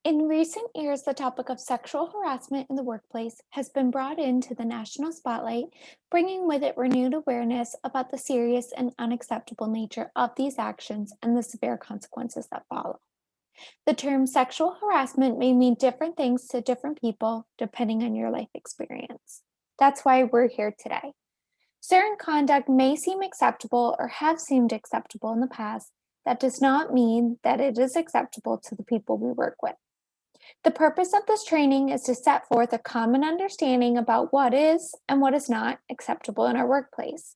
In recent years, the topic of sexual harassment in the workplace has been brought into the national spotlight, bringing with it renewed awareness about the serious and unacceptable nature of these actions and the severe consequences that follow. The term sexual harassment may mean different things to different people depending on your life experience. That's why we're here today. Certain conduct may seem acceptable or have seemed acceptable in the past. That does not mean that it is acceptable to the people we work with. The purpose of this training is to set forth a common understanding about what is and what is not acceptable in our workplace.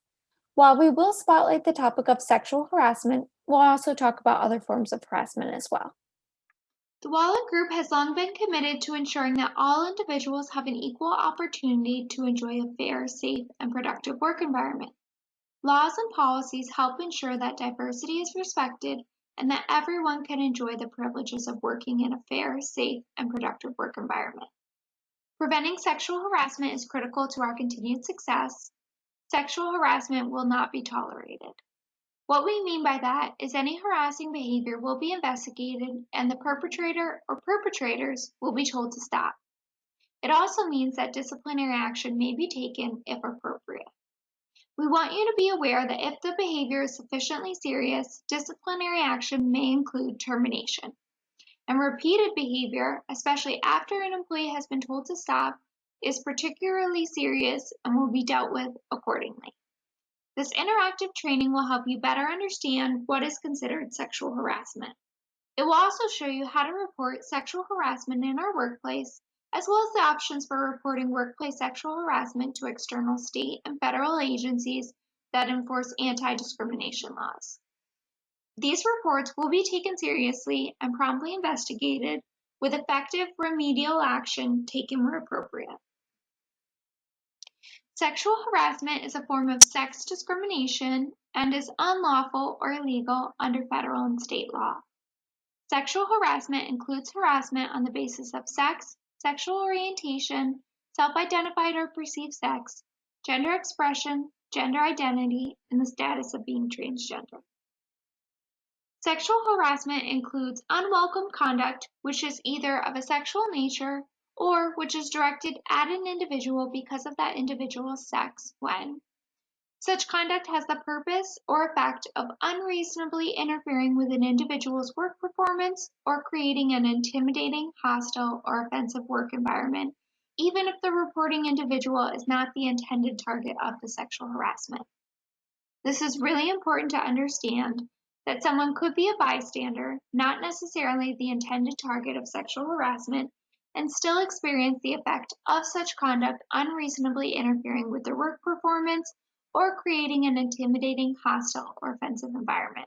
While we will spotlight the topic of sexual harassment, we'll also talk about other forms of harassment as well. The Wallet Group has long been committed to ensuring that all individuals have an equal opportunity to enjoy a fair, safe, and productive work environment. Laws and policies help ensure that diversity is respected and that everyone can enjoy the privileges of working in a fair, safe, and productive work environment. Preventing sexual harassment is critical to our continued success. Sexual harassment will not be tolerated. What we mean by that is any harassing behavior will be investigated and the perpetrator or perpetrators will be told to stop. It also means that disciplinary action may be taken if appropriate. We want you to be aware that if the behavior is sufficiently serious, disciplinary action may include termination. And repeated behavior, especially after an employee has been told to stop, is particularly serious and will be dealt with accordingly. This interactive training will help you better understand what is considered sexual harassment. It will also show you how to report sexual harassment in our workplace, as well as the options for reporting workplace sexual harassment to external state and federal agencies that enforce anti-discrimination laws. These reports will be taken seriously and promptly investigated, with effective remedial action taken where appropriate. Sexual harassment is a form of sex discrimination and is unlawful or illegal under federal and state law. Sexual harassment includes harassment on the basis of sex, sexual orientation, self-identified or perceived sex, gender expression, gender identity, and the status of being transgender. Sexual harassment includes unwelcome conduct, which is either of a sexual nature or which is directed at an individual because of that individual's sex when such conduct has the purpose or effect of unreasonably interfering with an individual's work performance or creating an intimidating, hostile, or offensive work environment, even if the reporting individual is not the intended target of the sexual harassment. This is really important to understand that someone could be a bystander, not necessarily the intended target of sexual harassment, and still experience the effect of such conduct unreasonably interfering with their work performance or creating an intimidating, hostile, or offensive environment.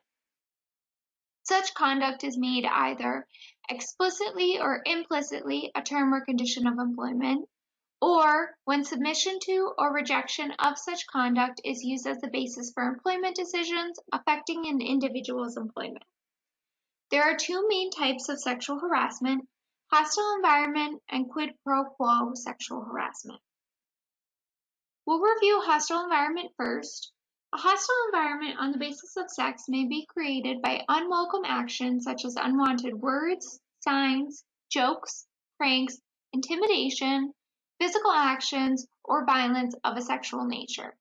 Such conduct is made either explicitly or implicitly a term or condition of employment, or when submission to or rejection of such conduct is used as the basis for employment decisions affecting an individual's employment. There are two main types of sexual harassment: hostile environment and quid pro quo sexual harassment. We'll review hostile environment first. A hostile environment on the basis of sex may be created by unwelcome actions such as unwanted words, signs, jokes, pranks, intimidation, physical actions, or violence of a sexual nature.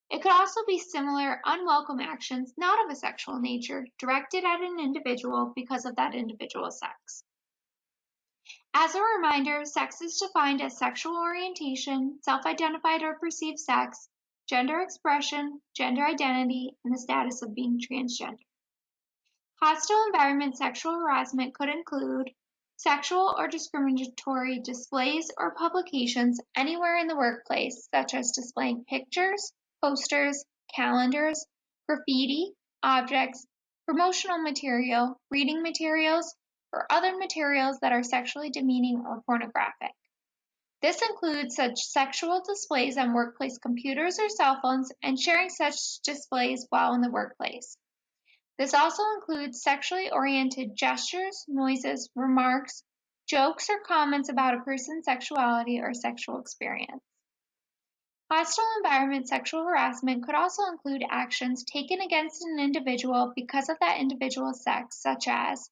It could also be similar unwelcome actions not of a sexual nature directed at an individual because of that individual's sex. As a reminder, sex is defined as sexual orientation, self-identified or perceived sex, gender expression, gender identity, and the status of being transgender. Hostile environment sexual harassment could include sexual or discriminatory displays or publications anywhere in the workplace, such as displaying pictures, posters, calendars, graffiti, objects, promotional material, reading materials, or other materials that are sexually demeaning or pornographic. This includes such sexual displays on workplace computers or cell phones and sharing such displays while in the workplace. This also includes sexually oriented gestures, noises, remarks, jokes, or comments about a person's sexuality or sexual experience. Hostile environment sexual harassment could also include actions taken against an individual because of that individual's sex, such as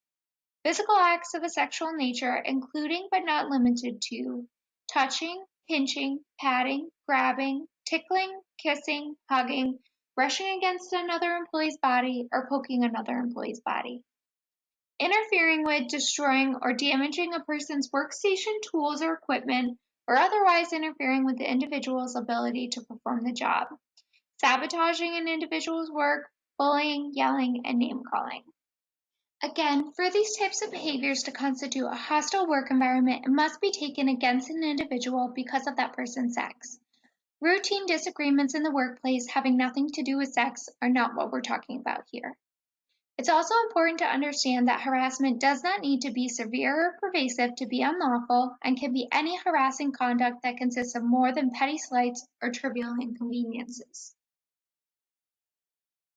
Physical acts of a sexual nature, including but not limited to touching, pinching, patting, grabbing, tickling, kissing, hugging, brushing against another employee's body, or poking another employee's body. Interfering with, destroying, or damaging a person's workstation, tools, or equipment, or otherwise interfering with the individual's ability to perform the job. Sabotaging an individual's work, bullying, yelling, and name-calling. Again, for these types of behaviors to constitute a hostile work environment, it must be taken against an individual because of that person's sex. Routine disagreements in the workplace having nothing to do with sex are not what we're talking about here. It's also important to understand that harassment does not need to be severe or pervasive to be unlawful and can be any harassing conduct that consists of more than petty slights or trivial inconveniences.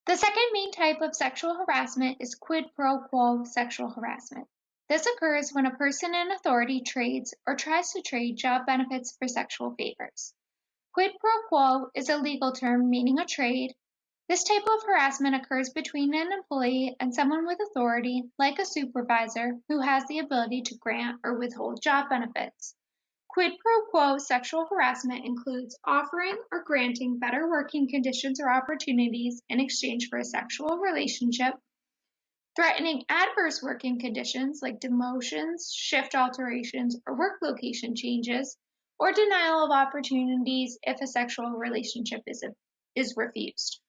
The second main type of sexual harassment is quid pro quo sexual harassment. This occurs when a person in authority trades or tries to trade job benefits for sexual favors. Quid pro quo is a legal term meaning a trade. This type of harassment occurs between an employee and someone with authority, like a supervisor, who has the ability to grant or withhold job benefits. Quid pro quo sexual harassment includes offering or granting better working conditions or opportunities in exchange for a sexual relationship, threatening adverse working conditions like demotions, shift alterations, or work location changes, or denial of opportunities if a sexual relationship is refused.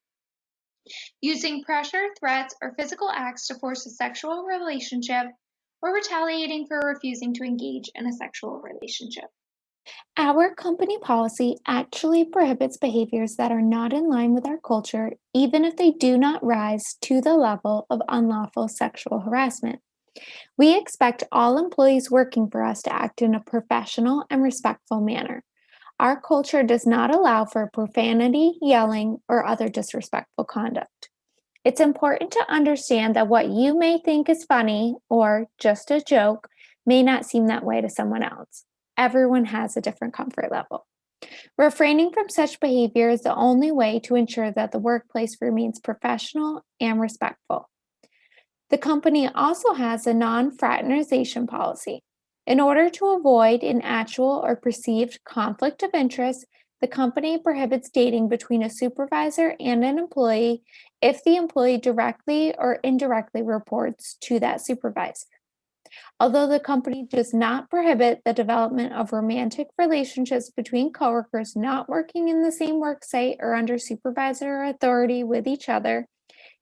Using pressure, threats, or physical acts to force a sexual relationship, or retaliating for refusing to engage in a sexual relationship. Our company policy actually prohibits behaviors that are not in line with our culture, even if they do not rise to the level of unlawful sexual harassment. We expect all employees working for us to act in a professional and respectful manner. Our culture does not allow for profanity, yelling, or other disrespectful conduct. It's important to understand that what you may think is funny or just a joke may not seem that way to someone else. Everyone has a different comfort level. Refraining from such behavior is the only way to ensure that the workplace remains professional and respectful. The company also has a non-fraternization policy. In order to avoid an actual or perceived conflict of interest, the company prohibits dating between a supervisor and an employee if the employee directly or indirectly reports to that supervisor. Although the company does not prohibit the development of romantic relationships between coworkers not working in the same work site or under supervisor authority with each other,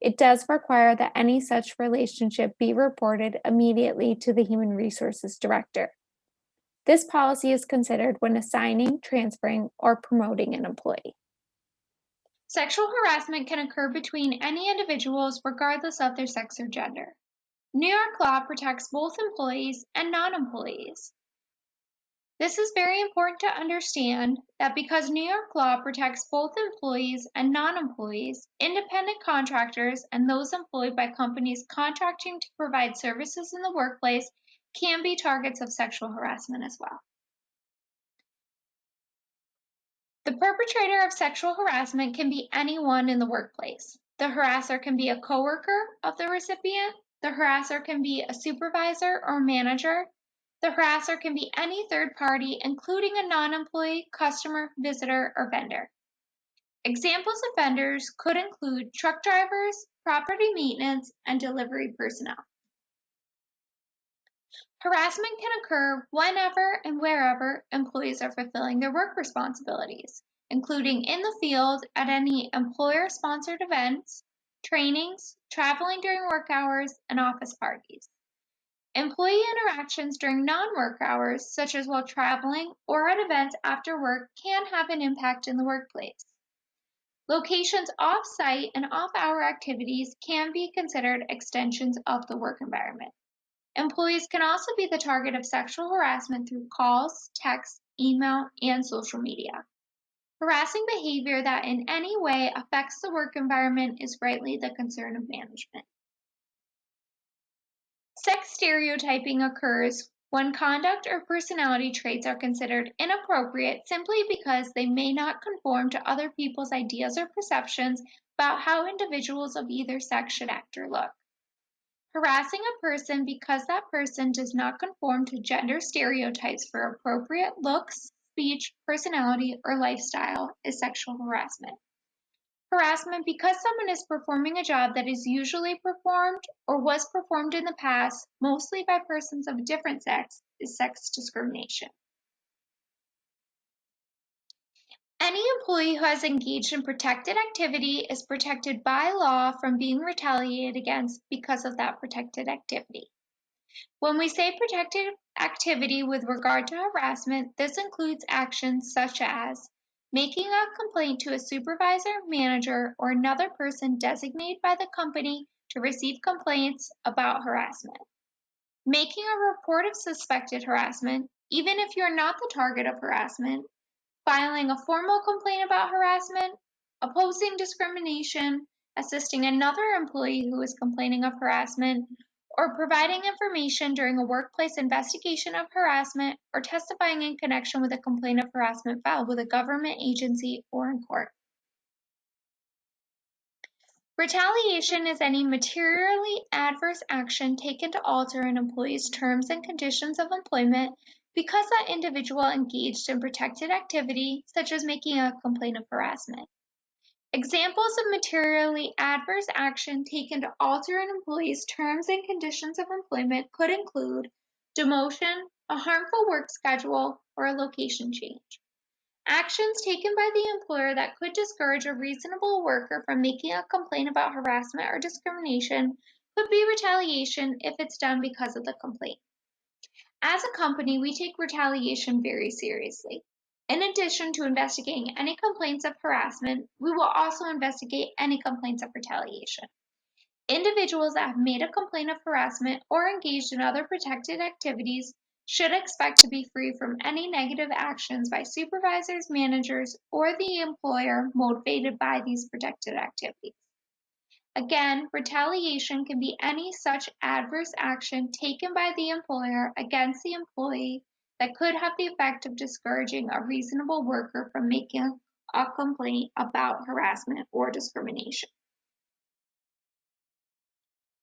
it does require that any such relationship be reported immediately to the Human Resources Director. This policy is considered when assigning, transferring, or promoting an employee. Sexual harassment can occur between any individuals regardless of their sex or gender. New York law protects both employees and non-employees. This is very important to understand that because New York law protects both employees and non-employees, independent contractors and those employed by companies contracting to provide services in the workplace can be targets of sexual harassment as well. The perpetrator of sexual harassment can be anyone in the workplace. The harasser can be a coworker of the recipient. The harasser can be a supervisor or manager. The harasser can be any third party, including a non-employee, customer, visitor, or vendor. Examples of vendors could include truck drivers, property maintenance, and delivery personnel. Harassment can occur whenever and wherever employees are fulfilling their work responsibilities, including in the field at any employer-sponsored events, trainings, traveling during work hours, and office parties. Employee interactions during non-work hours, such as while traveling or at events after work, can have an impact in the workplace. Locations off-site and off-hour activities can be considered extensions of the work environment. Employees can also be the target of sexual harassment through calls, texts, email, and social media. Harassing behavior that in any way affects the work environment is rightly the concern of management. Sex stereotyping occurs when conduct or personality traits are considered inappropriate simply because they may not conform to other people's ideas or perceptions about how individuals of either sex should act or look. harassing a person because that person does not conform to gender stereotypes for appropriate looks, speech, personality, or lifestyle is sexual harassment. Harassment because someone is performing a job that is usually performed or was performed in the past, mostly by persons of a different sex, is sex discrimination. Any employee who has engaged in protected activity is protected by law from being retaliated against because of that protected activity. When we say protected activity with regard to harassment, this includes actions such as making a complaint to a supervisor, manager, or another person designated by the company to receive complaints about harassment, making a report of suspected harassment, even if you're not the target of harassment, filing a formal complaint about harassment, opposing discrimination, assisting another employee who is complaining of harassment, or providing information during a workplace investigation of harassment, or testifying in connection with a complaint of harassment filed with a government agency or in court. Retaliation is any materially adverse action taken to alter an employee's terms and conditions of employment because that individual engaged in protected activity, such as making a complaint of harassment. Examples of materially adverse action taken to alter an employee's terms and conditions of employment could include demotion, a harmful work schedule, or a location change. Actions taken by the employer that could discourage a reasonable worker from making a complaint about harassment or discrimination could be retaliation if it's done because of the complaint. As a company, we take retaliation very seriously. In addition to investigating any complaints of harassment, we will also investigate any complaints of retaliation. Individuals that have made a complaint of harassment or engaged in other protected activities should expect to be free from any negative actions by supervisors, managers, or the employer motivated by these protected activities. Again, retaliation can be any such adverse action taken by the employer against the employee that could have the effect of discouraging a reasonable worker from making a complaint about harassment or discrimination.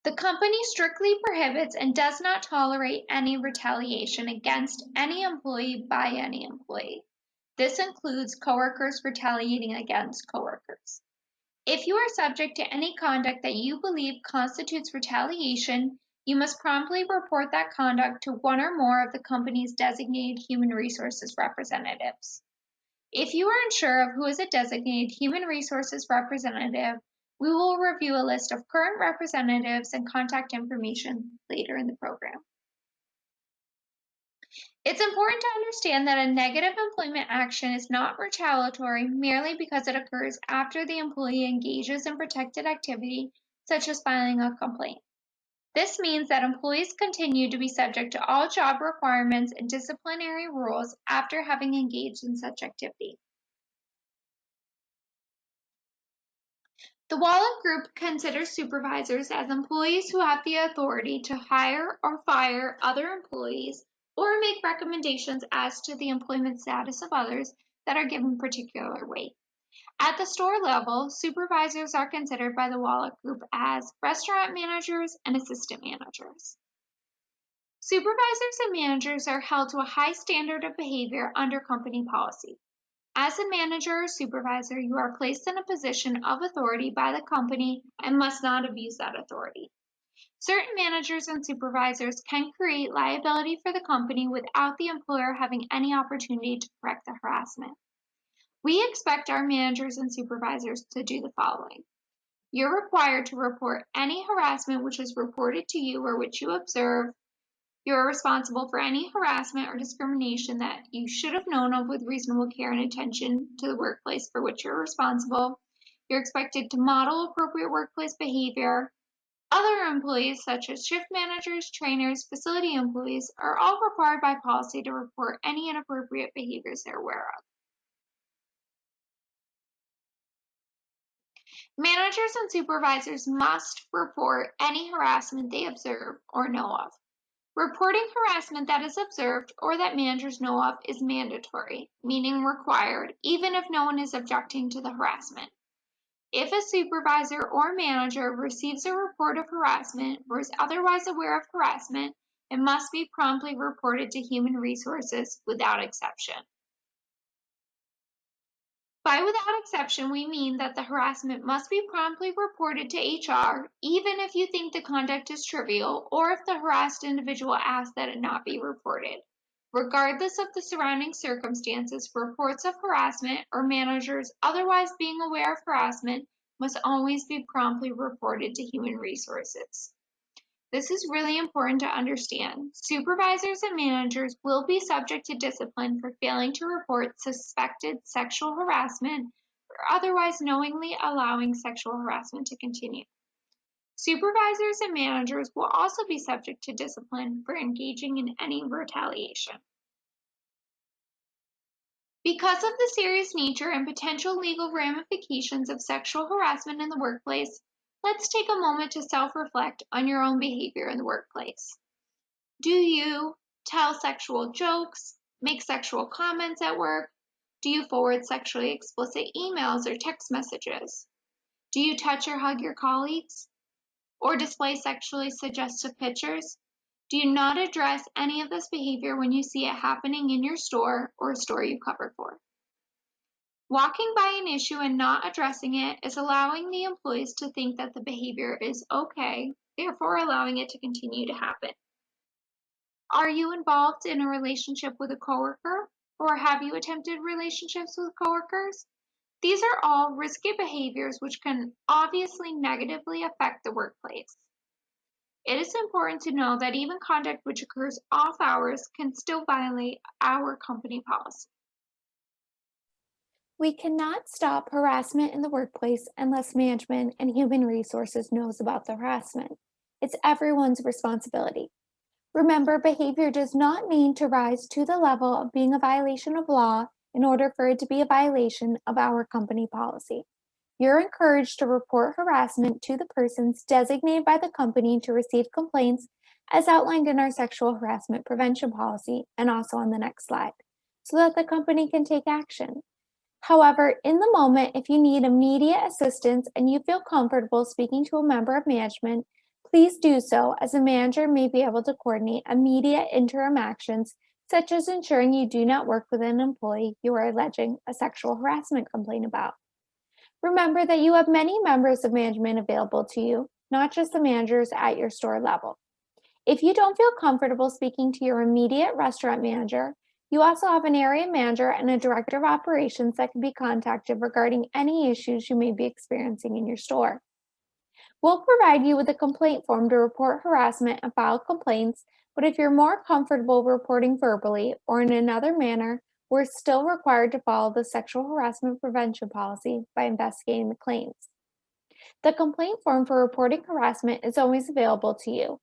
The company strictly prohibits and does not tolerate any retaliation against any employee by any employee. This includes coworkers retaliating against coworkers. If you are subject to any conduct that you believe constitutes retaliation, you must promptly report that conduct to one or more of the company's designated human resources representatives. If you are unsure of who is a designated human resources representative, we will review a list of current representatives and contact information later in the program. It's important to understand that a negative employment action is not retaliatory merely because it occurs after the employee engages in protected activity, such as filing a complaint. This means that employees continue to be subject to all job requirements and disciplinary rules after having engaged in such activity. The Wallach Group considers supervisors as employees who have the authority to hire or fire other employees or make recommendations as to the employment status of others that are given particular weight. At the store level, supervisors are considered by the Wallach Group as restaurant managers and assistant managers. Supervisors and managers are held to a high standard of behavior under company policy. As a manager or supervisor, you are placed in a position of authority by the company and must not abuse that authority. Certain managers and supervisors can create liability for the company without the employer having any opportunity to correct the harassment. We expect our managers and supervisors to do the following. You're required to report any harassment which is reported to you or which you observe. You're responsible for any harassment or discrimination that you should have known of with reasonable care and attention to the workplace for which you're responsible. You're expected to model appropriate workplace behavior. Other employees, such as shift managers, trainers, facility employees, are all required by policy to report any inappropriate behaviors they're aware of. Managers and supervisors must report any harassment they observe or know of. Reporting harassment that is observed or that managers know of is mandatory, meaning required, even if no one is objecting to the harassment. If a supervisor or manager receives a report of harassment or is otherwise aware of harassment, it must be promptly reported to Human Resources without exception. By without exception, we mean that the harassment must be promptly reported to HR, even if you think the conduct is trivial or if the harassed individual asks that it not be reported. Regardless of the surrounding circumstances, reports of harassment or managers otherwise being aware of harassment must always be promptly reported to Human Resources. This is really important to understand. Supervisors and managers will be subject to discipline for failing to report suspected sexual harassment or otherwise knowingly allowing sexual harassment to continue. Supervisors and managers will also be subject to discipline for engaging in any retaliation. Because of the serious nature and potential legal ramifications of sexual harassment in the workplace, let's take a moment to self-reflect on your own behavior in the workplace. Do you tell sexual jokes, make sexual comments at work? Do you forward sexually explicit emails or text messages? Do you touch or hug your colleagues? Or display sexually suggestive pictures? Do you not address any of this behavior when you see it happening in your store or a store you cover for? Walking by an issue and not addressing it is allowing the employees to think that the behavior is okay, therefore allowing it to continue to happen. Are you involved in a relationship with a coworker, or have you attempted relationships with coworkers? These are all risky behaviors which can obviously negatively affect the workplace. It is important to know that even conduct which occurs off hours can still violate our company policy. We cannot stop harassment in the workplace unless management and human resources knows about the harassment. It's everyone's responsibility. Remember, behavior does not need to rise to the level of being a violation of law in order for it to be a violation of our company policy. You're encouraged to report harassment to the persons designated by the company to receive complaints as outlined in our sexual harassment prevention policy and also on the next slide, so that the company can take action. However, in the moment, if you need immediate assistance and you feel comfortable speaking to a member of management, please do so, as a manager may be able to coordinate immediate interim actions, such as ensuring you do not work with an employee you are alleging a sexual harassment complaint about. Remember that you have many members of management available to you, not just the managers at your store level. If you don't feel comfortable speaking to your immediate restaurant manager, you also have an area manager and a director of operations that can be contacted regarding any issues you may be experiencing in your store. We'll provide you with a complaint form to report harassment and file complaints, but if you're more comfortable reporting verbally or in another manner, we're still required to follow the sexual harassment prevention policy by investigating the claims. The complaint form for reporting harassment is always available to you.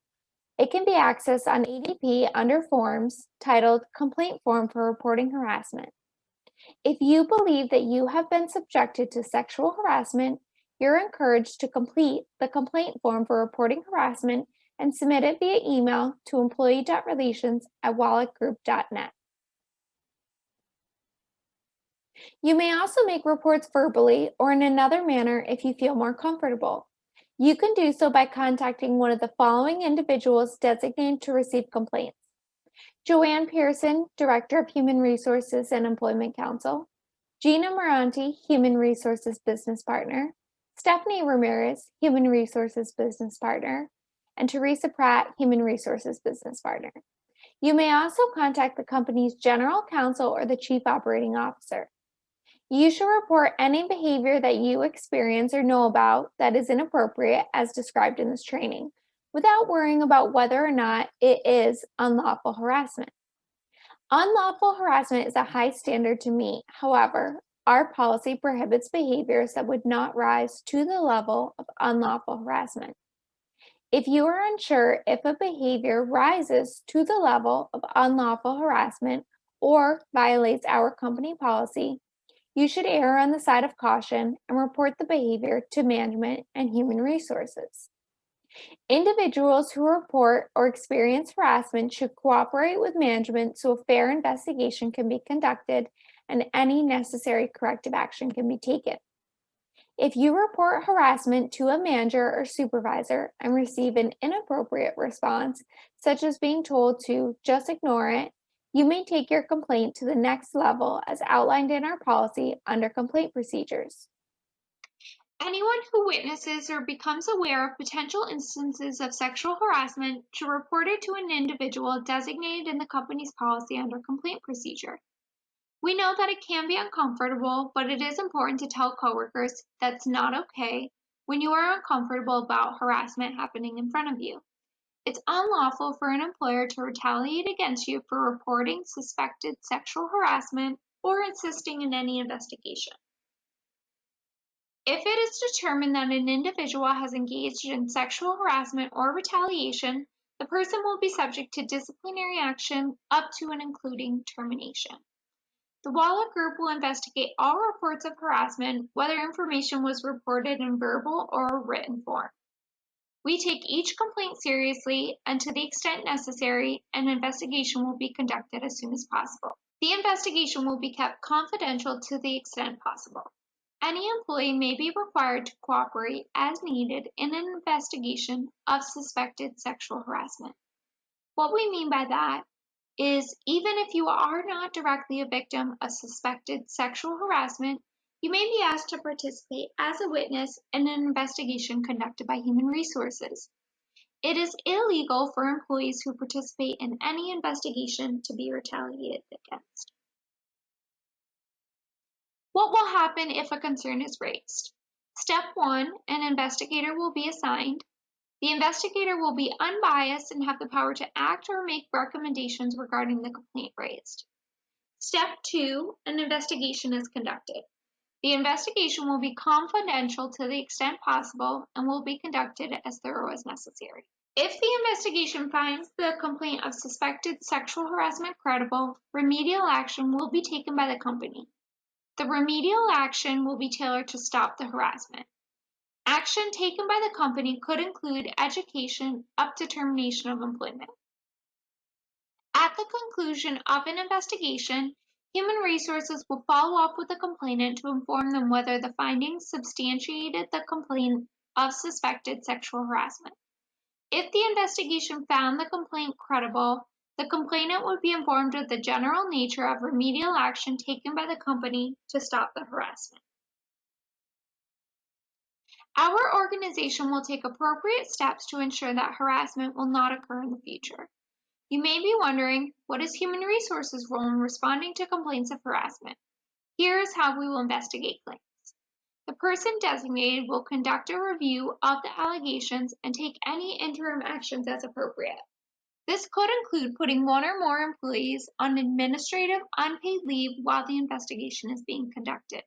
It can be accessed on ADP under Forms titled Complaint Form for Reporting Harassment. If you believe that you have been subjected to sexual harassment, you're encouraged to complete the complaint form for reporting harassment and submit it via email to employee.relations@walletgroup.net. You may also make reports verbally or in another manner if you feel more comfortable. You can do so by contacting one of the following individuals designated to receive complaints: Joanne Pearson, Director of Human Resources and Employment Counsel; Gina Moranti, Human Resources Business Partner; Stephanie Ramirez, Human Resources Business Partner; and Teresa Pratt, Human Resources Business Partner. You may also contact the company's General Counsel or the Chief Operating Officer. You should report any behavior that you experience or know about that is inappropriate as described in this training, without worrying about whether or not it is unlawful harassment. Unlawful harassment is a high standard to meet. However, our policy prohibits behaviors that would not rise to the level of unlawful harassment. If you are unsure if a behavior rises to the level of unlawful harassment or violates our company policy, you should err on the side of caution and report the behavior to management and human resources. Individuals who report or experience harassment should cooperate with management so a fair investigation can be conducted and any necessary corrective action can be taken. If you report harassment to a manager or supervisor and receive an inappropriate response, such as being told to just ignore it, you may take your complaint to the next level as outlined in our policy under complaint procedures. Anyone who witnesses or becomes aware of potential instances of sexual harassment should report it to an individual designated in the company's policy under complaint procedure. We know that it can be uncomfortable, but it is important to tell coworkers that's not okay when you are uncomfortable about harassment happening in front of you. It's unlawful for an employer to retaliate against you for reporting suspected sexual harassment or assisting in any investigation. If it is determined that an individual has engaged in sexual harassment or retaliation, the person will be subject to disciplinary action up to and including termination. The Wallet Group will investigate all reports of harassment, whether information was reported in verbal or written form. We take each complaint seriously, and to the extent necessary, an investigation will be conducted as soon as possible. The investigation will be kept confidential to the extent possible. Any employee may be required to cooperate as needed in an investigation of suspected sexual harassment. What we mean by that is even if you are not directly a victim of suspected sexual harassment, you may be asked to participate as a witness in an investigation conducted by Human Resources. It is illegal for employees who participate in any investigation to be retaliated against. What will happen if a concern is raised? Step 1, an investigator will be assigned. The investigator will be unbiased and have the power to act or make recommendations regarding the complaint raised. Step 2, an investigation is conducted. The investigation will be confidential to the extent possible and will be conducted as thorough as necessary. If the investigation finds the complaint of suspected sexual harassment credible, remedial action will be taken by the company. The remedial action will be tailored to stop the harassment. Action taken by the company could include education up to termination of employment. At the conclusion of an investigation, Human Resources will follow up with the complainant to inform them whether the findings substantiated the complaint of suspected sexual harassment. If the investigation found the complaint credible, the complainant would be informed of the general nature of remedial action taken by the company to stop the harassment. Our organization will take appropriate steps to ensure that harassment will not occur in the future. You may be wondering, what is Human Resources' role in responding to complaints of harassment? Here is how we will investigate claims. The person designated will conduct a review of the allegations and take any interim actions as appropriate. This could include putting one or more employees on administrative unpaid leave while the investigation is being conducted.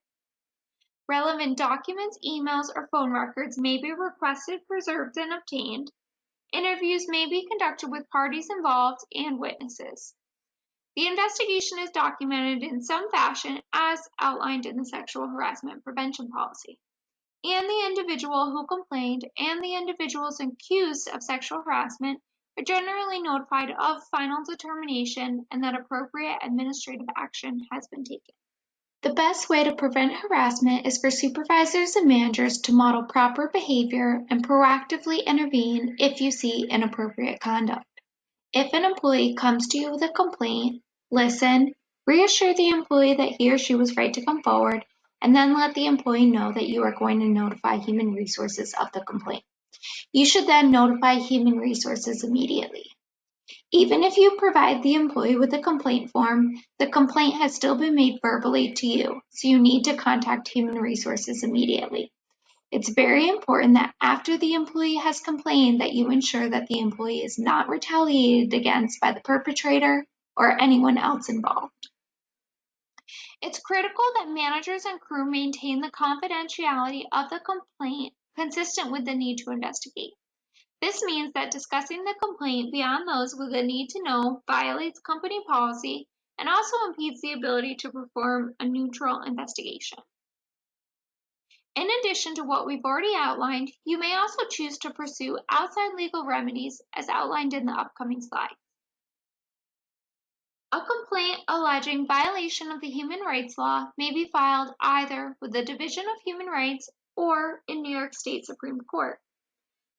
Relevant documents, emails, or phone records may be requested, preserved, and obtained. Interviews may be conducted with parties involved and witnesses. The investigation is documented in some fashion as outlined in the Sexual Harassment Prevention Policy. And the individual who complained and the individuals accused of sexual harassment are generally notified of final determination and that appropriate administrative action has been taken. The best way to prevent harassment is for supervisors and managers to model proper behavior and proactively intervene if you see inappropriate conduct. If an employee comes to you with a complaint, listen, reassure the employee that he or she was right to come forward, and then let the employee know that you are going to notify Human Resources of the complaint. You should then notify Human Resources immediately. Even if you provide the employee with a complaint form, the complaint has still been made verbally to you, so you need to contact Human Resources immediately. It's very important that after the employee has complained that you ensure that the employee is not retaliated against by the perpetrator or anyone else involved. It's critical that managers and crew maintain the confidentiality of the complaint consistent with the need to investigate. This means that discussing the complaint beyond those with a need to know violates company policy and also impedes the ability to perform a neutral investigation. In addition to what we've already outlined, you may also choose to pursue outside legal remedies as outlined in the upcoming slide. A complaint alleging violation of the human rights law may be filed either with the Division of Human Rights or in New York State Supreme Court.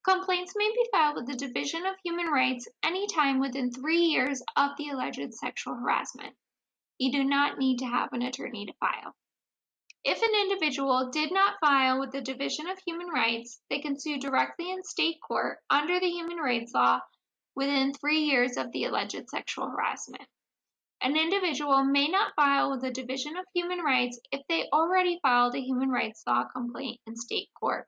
Complaints may be filed with the Division of Human Rights anytime within 3 years of the alleged sexual harassment. You do not need to have an attorney to file. If an individual did not file with the Division of Human Rights, they can sue directly in state court under the human rights law within 3 years of the alleged sexual harassment. An individual may not file with the Division of Human Rights if they already filed a human rights law complaint in state court.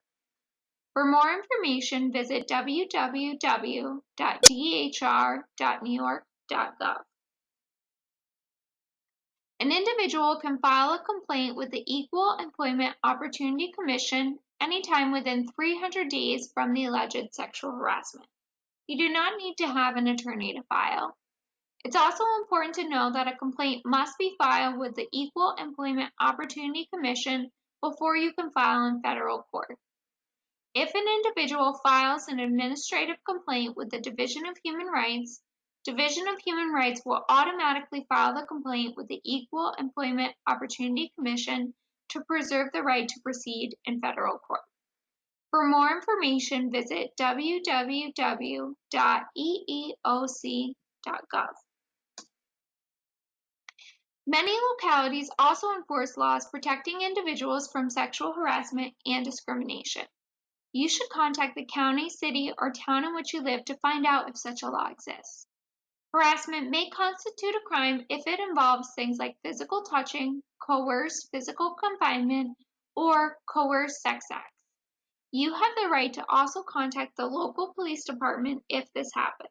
For more information, visit www.dhr.newyork.gov. An individual can file a complaint with the Equal Employment Opportunity Commission anytime within 300 days from the alleged sexual harassment. You do not need to have an attorney to file. It's also important to know that a complaint must be filed with the Equal Employment Opportunity Commission before you can file in federal court. If an individual files an administrative complaint with the Division of Human Rights, Division of Human Rights will automatically file the complaint with the Equal Employment Opportunity Commission to preserve the right to proceed in federal court. For more information, visit www.eeoc.gov. Many localities also enforce laws protecting individuals from sexual harassment and discrimination. You should contact the county, city, or town in which you live to find out if such a law exists. Harassment may constitute a crime if it involves things like physical touching, coerced physical confinement, or coerced sex acts. You have the right to also contact the local police department if this happens.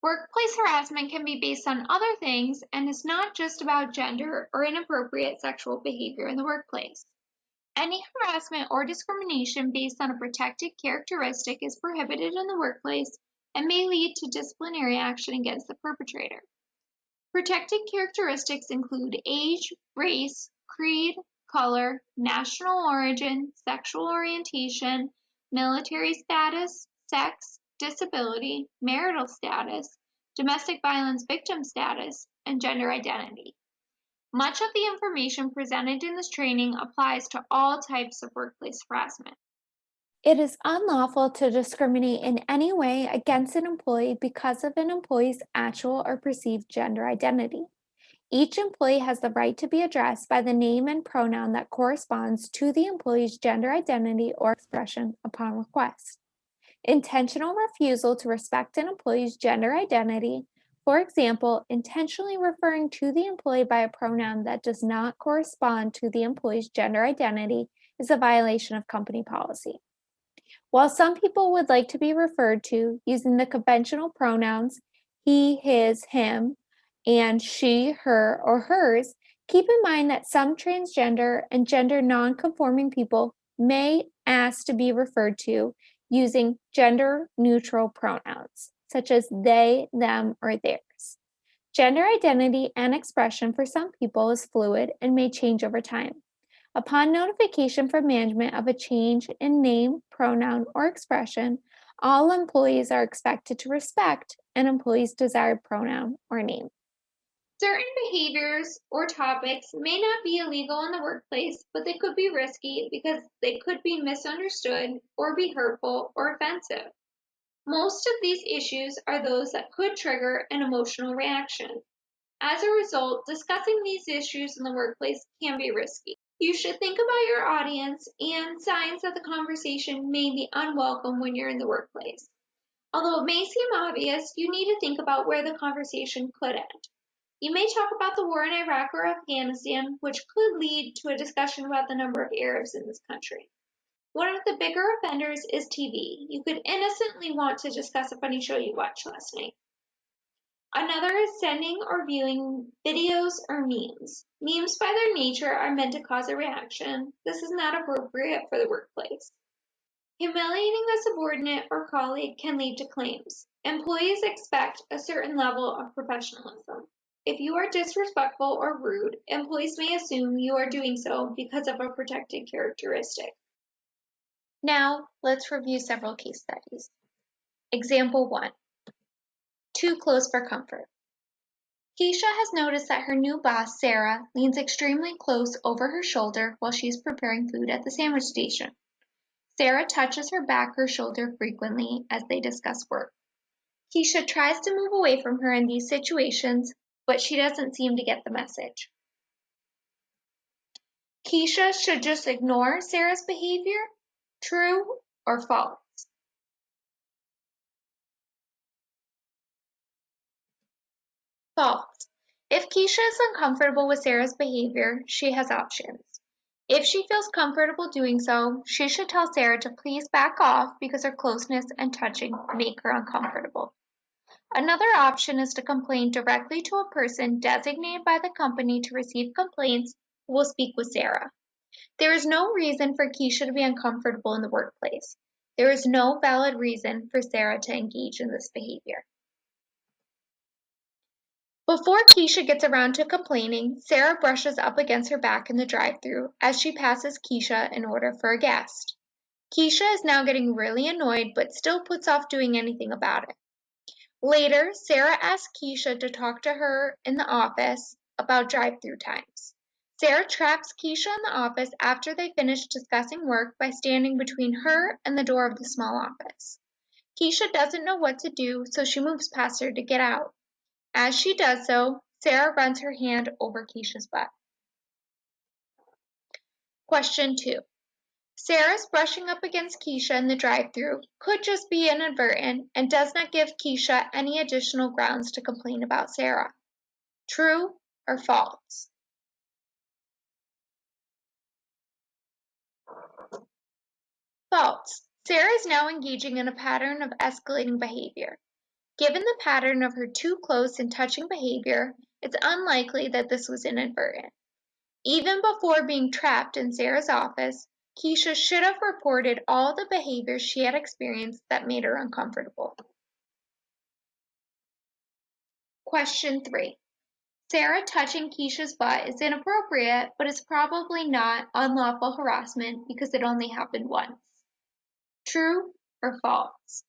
Workplace harassment can be based on other things and is not just about gender or inappropriate sexual behavior in the workplace. Any harassment or discrimination based on a protected characteristic is prohibited in the workplace and may lead to disciplinary action against the perpetrator. Protected characteristics include age, race, creed, color, national origin, sexual orientation, military status, sex, disability, marital status, domestic violence victim status, and gender identity. Much of the information presented in this training applies to all types of workplace harassment. It is unlawful to discriminate in any way against an employee because of an employee's actual or perceived gender identity. Each employee has the right to be addressed by the name and pronoun that corresponds to the employee's gender identity or expression upon request. Intentional refusal to respect an employee's gender identity, for example, intentionally referring to the employee by a pronoun that does not correspond to the employee's gender identity, is a violation of company policy. While some people would like to be referred to using the conventional pronouns he, his, him, and she, her, or hers, keep in mind that some transgender and gender non-conforming people may ask to be referred to using gender-neutral pronouns, such as they, them, or theirs. Gender identity and expression for some people is fluid and may change over time. Upon notification from management of a change in name, pronoun, or expression, all employees are expected to respect an employee's desired pronoun or name. Certain behaviors or topics may not be illegal in the workplace, but they could be risky because they could be misunderstood or be hurtful or offensive. Most of these issues are those that could trigger an emotional reaction. As a result, discussing these issues in the workplace can be risky. You should think about your audience and signs that the conversation may be unwelcome when you're in the workplace. Although it may seem obvious, you need to think about where the conversation could end. You may talk about the war in Iraq or Afghanistan, which could lead to a discussion about the number of Arabs in this country. One of the bigger offenders is TV. You could innocently want to discuss a funny show you watched last night. Another is sending or viewing videos or memes. Memes by their nature are meant to cause a reaction. This is not appropriate for the workplace. Humiliating a subordinate or colleague can lead to claims. Employees expect a certain level of professionalism. If you are disrespectful or rude, employees may assume you are doing so because of a protected characteristic. Now, let's review several case studies. Example 1. Too close for comfort. Keisha has noticed that her new boss, Sarah, leans extremely close over her shoulder while she's preparing food at the sandwich station. Sarah touches her back or shoulder frequently as they discuss work. Keisha tries to move away from her in these situations, but she doesn't seem to get the message. Keisha should just ignore Sarah's behavior? True or false? False. If Keisha is uncomfortable with Sarah's behavior, she has options. If she feels comfortable doing so, she should tell Sarah to please back off because her closeness and touching make her uncomfortable. Another option is to complain directly to a person designated by the company to receive complaints who will speak with Sarah. There is no reason for Keisha to be uncomfortable in the workplace. There is no valid reason for Sarah to engage in this behavior. Before Keisha gets around to complaining, Sarah brushes up against her back in the drive-thru as she passes Keisha in order for a guest. Keisha is now getting really annoyed but still puts off doing anything about it. Later, Sarah asks Keisha to talk to her in the office about drive-thru times. Sarah traps Keisha in the office after they finish discussing work by standing between her and the door of the small office. Keisha doesn't know what to do, so she moves past her to get out. As she does so, Sarah runs her hand over Keisha's butt. Question 2. Sarah's brushing up against Keisha in the drive-thru could just be inadvertent and does not give Keisha any additional grounds to complain about Sarah. True or false? False. Sarah is now engaging in a pattern of escalating behavior. Given the pattern of her too close and touching behavior, it's unlikely that this was inadvertent. Even before being trapped in Sarah's office, Keisha should have reported all the behaviors she had experienced that made her uncomfortable. Question 3. Sarah touching Keisha's butt is inappropriate, but is probably not unlawful harassment because it only happened once. True or false?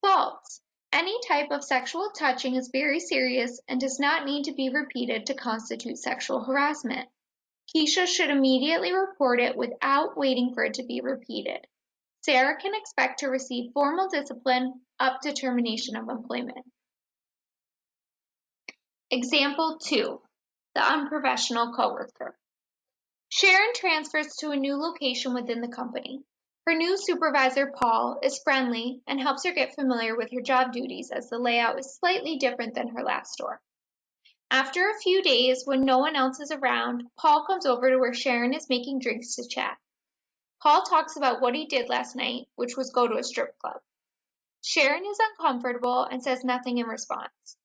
False. Any type of sexual touching is very serious and does not need to be repeated to constitute sexual harassment. Keisha should immediately report it without waiting for it to be repeated. Sarah can expect to receive formal discipline up to termination of employment. Example 2. The unprofessional coworker. Sharon transfers to a new location within the company. Her new supervisor, Paul, is friendly and helps her get familiar with her job duties as the layout is slightly different than her last store. After a few days, when no one else is around, Paul comes over to where Sharon is making drinks to chat. Paul talks about what he did last night, which was go to a strip club. Sharon is uncomfortable and says nothing in response.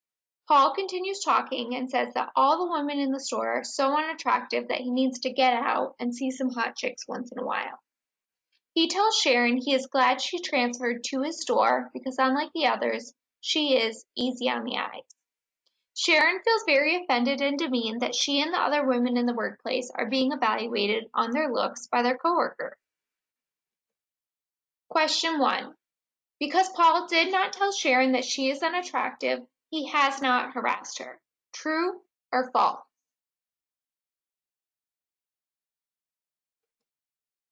Paul continues talking and says that all the women in the store are so unattractive that he needs to get out and see some hot chicks once in a while. He tells Sharon he is glad she transferred to his store because unlike the others, she is easy on the eyes. Sharon feels very offended and demeaned that she and the other women in the workplace are being evaluated on their looks by their coworker. Question 1. Because Paul did not tell Sharon that she is unattractive, he has not harassed her. True or false?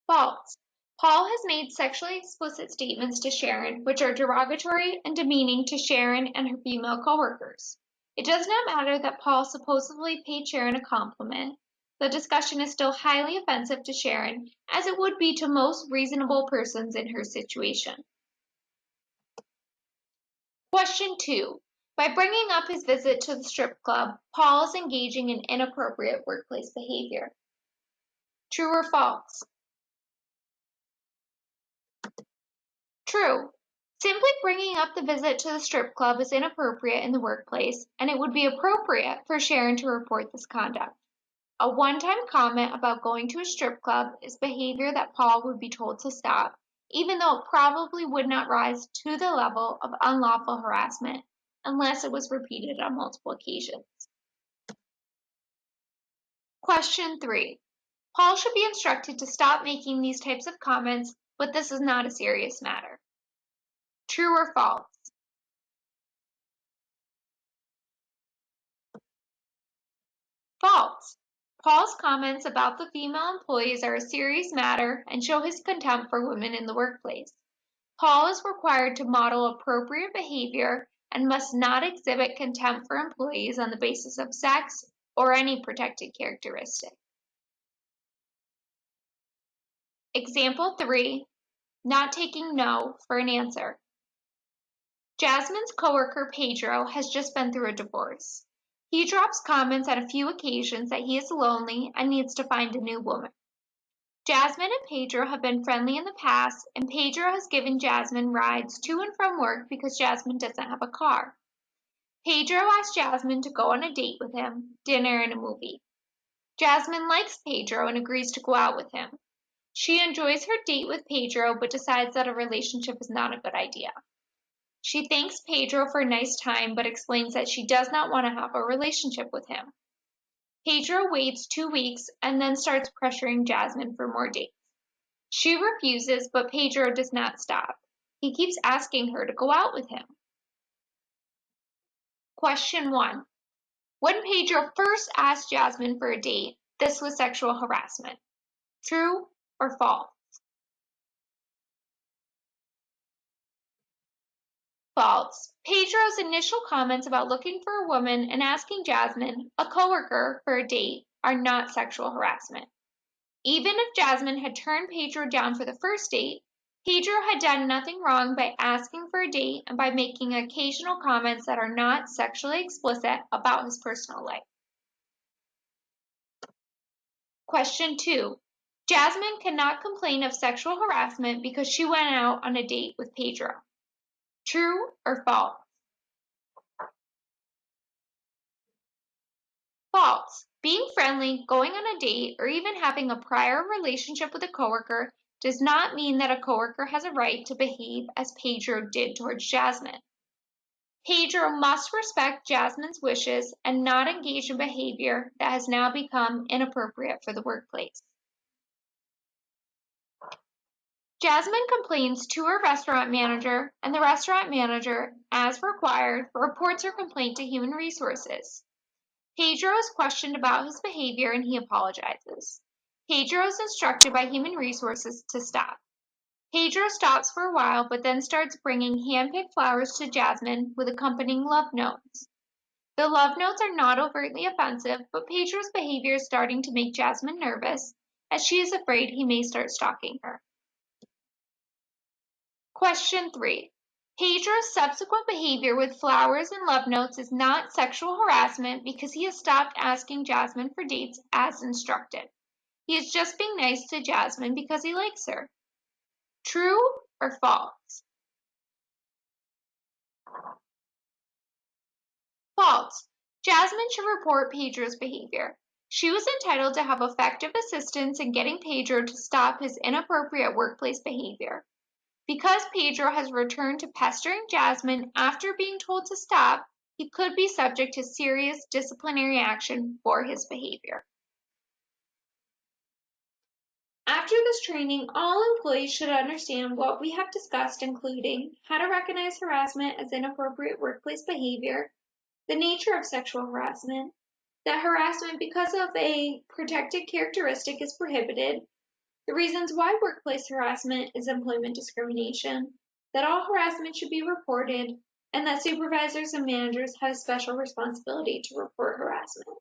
False. Paul has made sexually explicit statements to Sharon which are derogatory and demeaning to Sharon and her female coworkers. It does not matter that Paul supposedly paid Sharon a compliment. The discussion is still highly offensive to Sharon, as it would be to most reasonable persons in her situation. Question 2. By bringing up his visit to the strip club, Paul is engaging in inappropriate workplace behavior. True or false? True. Simply bringing up the visit to the strip club is inappropriate in the workplace, and it would be appropriate for Sharon to report this conduct. A one-time comment about going to a strip club is behavior that Paul would be told to stop, even though it probably would not rise to the level of unlawful harassment unless it was repeated on multiple occasions. Question 3. Paul should be instructed to stop making these types of comments, but this is not a serious matter. True or false? False. Paul's comments about the female employees are a serious matter and show his contempt for women in the workplace. Paul is required to model appropriate behavior and must not exhibit contempt for employees on the basis of sex or any protected characteristic. Example 3, not taking no for an answer. Jasmine's coworker Pedro has just been through a divorce. He drops comments on a few occasions that he is lonely and needs to find a new woman. Jasmine and Pedro have been friendly in the past, and Pedro has given Jasmine rides to and from work because Jasmine doesn't have a car. Pedro asks Jasmine to go on a date with him, dinner and a movie. Jasmine likes Pedro and agrees to go out with him. She enjoys her date with Pedro but decides that a relationship is not a good idea. She thanks Pedro for a nice time but explains that she does not want to have a relationship with him. Pedro waits 2 weeks and then starts pressuring Jasmine for more dates. She refuses, but Pedro does not stop. He keeps asking her to go out with him. Question 1. When Pedro first asked Jasmine for a date, this was sexual harassment. True or false? False. Pedro's initial comments about looking for a woman and asking Jasmine, a coworker, for a date are not sexual harassment. Even if Jasmine had turned Pedro down for the first date, Pedro had done nothing wrong by asking for a date and by making occasional comments that are not sexually explicit about his personal life. Question 2. Jasmine cannot complain of sexual harassment because she went out on a date with Pedro. True or false? False. Being friendly, going on a date, or even having a prior relationship with a coworker does not mean that a coworker has a right to behave as Pedro did towards Jasmine. Pedro must respect Jasmine's wishes and not engage in behavior that has now become inappropriate for the workplace. Jasmine complains to her restaurant manager, and the restaurant manager, as required, reports her complaint to Human Resources. Pedro is questioned about his behavior and he apologizes. Pedro is instructed by Human Resources to stop. Pedro stops for a while but then starts bringing hand-picked flowers to Jasmine with accompanying love notes. The love notes are not overtly offensive, but Pedro's behavior is starting to make Jasmine nervous as she is afraid he may start stalking her. Question 3. Pedro's subsequent behavior with flowers and love notes is not sexual harassment because he has stopped asking Jasmine for dates as instructed. He is just being nice to Jasmine because he likes her. True or false? False. Jasmine should report Pedro's behavior. She was entitled to have effective assistance in getting Pedro to stop his inappropriate workplace behavior. Because Pedro has returned to pestering Jasmine after being told to stop, he could be subject to serious disciplinary action for his behavior. After this training, all employees should understand what we have discussed, including how to recognize harassment as inappropriate workplace behavior, the nature of sexual harassment, that harassment because of a protected characteristic is prohibited, the reasons why workplace harassment is employment discrimination, that all harassment should be reported, and that supervisors and managers have a special responsibility to report harassment.